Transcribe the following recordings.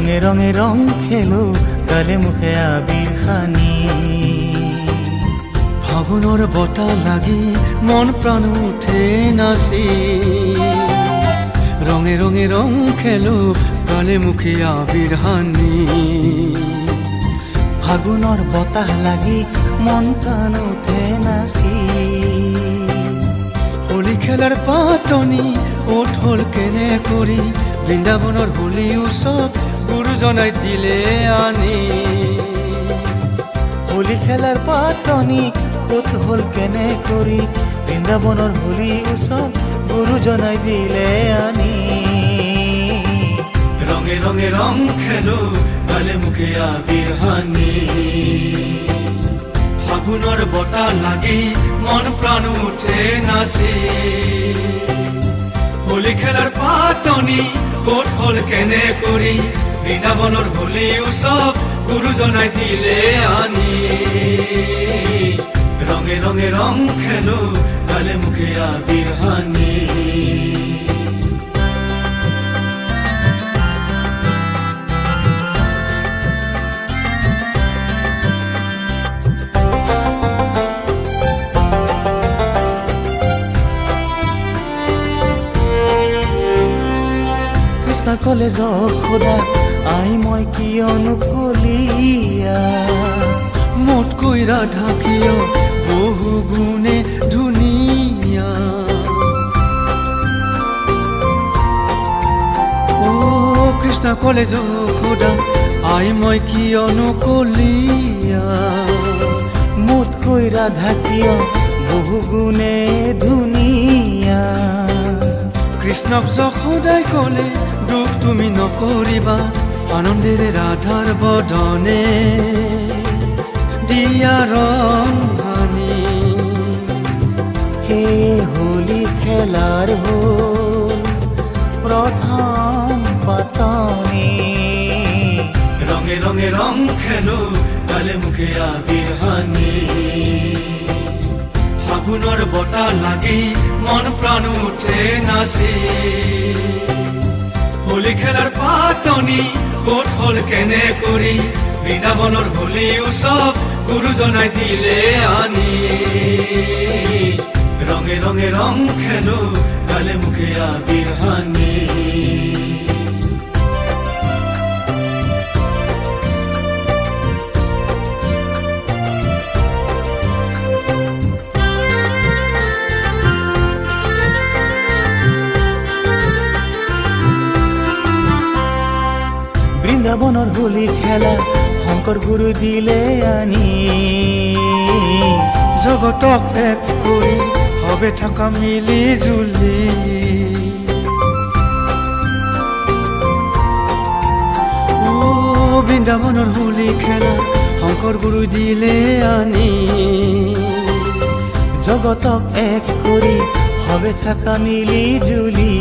ৰঙে ৰঙে ৰং খেলো গালে মুখে আবিৰ খানি। ফাগুনৰ বতাহ লাগি মন প্ৰাণ উঠে নাচি, ৰঙে ৰঙে ৰং খেলো গালে মুখে আবিৰ হানি। ফাগুনৰ বতাহ লাগি মন প্ৰাণ উঠে নাচি, হোলী খেলাৰ পাতনি ওঠ হ'ল কেনে কৰি, বৃন্দাবনৰ হোলী উৎসৱ গুৰুজনাই দিলে আনি। হোলী খেলাৰ পাতনি ক'ত হ'ল কেনে কৰি, বৃন্দাবনৰ হোলী উৎসৱ গুৰুজনাই দিলে আনি। ৰঙে ৰঙে ৰং খেলো গালে মুখে আবিৰ হানি। ফাগুনৰ বতাহ লাগি মন প্ৰাণ উঠে নাচি, হোলী খেলাৰ পাতনি ক'ত হ'ল কেনে কৰি, বৃন্দাবনৰ হোলী উৎসৱ গুৰুজনাই দিলে আনি। রঙে রঙে রং খেলো গালে মুখে আবির হানি। কৃষ্ণ ক'লে যশোদা আই মই কিয়নো কলিয়া, মোতকৈ ৰাধা কিয় বহু গুণে ধুনীয়া। অ কৃষ্ণ ক'লে যশোদা আই মই কিয়নো কলিয়া, মোতকৈ ৰাধা কিয় বহু গুণে ধুনীয়া। কৃষ্ণক যশোদাই ক'লে দুখ তুমি নকৰিবা, আনন্দেৰে ৰাধাৰ বদনে দিয়া ৰং হানি। হে হোলী খেলাৰ হ'ল প্ৰথম পাতনি, ৰঙে ৰঙে ৰং খেলো গালে মুখে আবিৰ হানি। ফাগুনৰ বতাহ লাগি মন প্ৰাণ উঠে নাচি, হোলী খেলাৰ পাতনি ক'ত হ'ল কেনে কৰি, বৃন্দাবনৰ হোলী উৎসৱ গুৰুজনাই দিলে আনি। ৰঙে ৰঙে ৰং খেলো গালে মুখে আবিৰ হানি। বৃন্দাবনৰ হোলী খেলা শংকৰ গুৰু দিলে আনি। জগতক এক কৰি হবে থকা মিলি জুলি, ও বৃন্দাবনৰ হোলী খেলা শংকৰ গুৰু দিলে আনি। জগতক এক কৰি হবে থকা মিলি জুলি,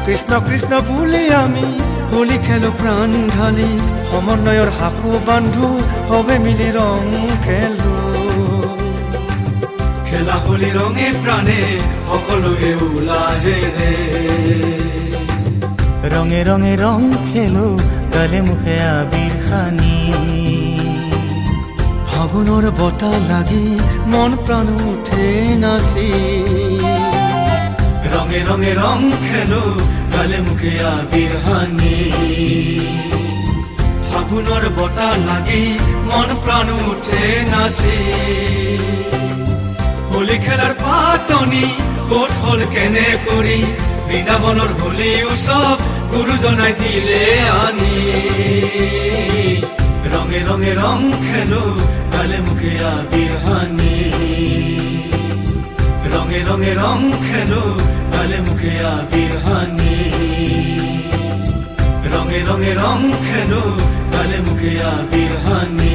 কৃষ্ণ কৃষ্ণ বুলি আমি হোলী খেলো প্ৰাণ ঢালি, সমন্বয়ৰ সাকু বান্ধো হবে মিলি ৰং খেলো। খেলা হোলী ৰঙে প্ৰাণে সকলোৱে উলাহেৰে, ৰঙে ৰঙে ৰং খেলো গালে মুখে আবিৰ খানি। ফাগুনৰ বতাহ লাগি মন প্ৰাণ উঠে নাচি, ৰঙে ৰঙে ৰং খেলো গালে মুখে আবিৰ হানি। ফাগুনৰ বতাহ লাগি মন প্ৰাণ উঠে নাচি, হোলী খেলাৰ পাতনি ক'ত হ'ল কেনে কৰি, বৃন্দাবনৰ হোলী উৎসৱ গুৰুজনাই দিলে আনি। রঙে রঙে রং খেলো গালে মুখে আবির হানি। রঙে রঙে রং খেলো গালে মুখে আবির হানি। রঙে রঙে রং খেলো গালে মুখে আবির হানি।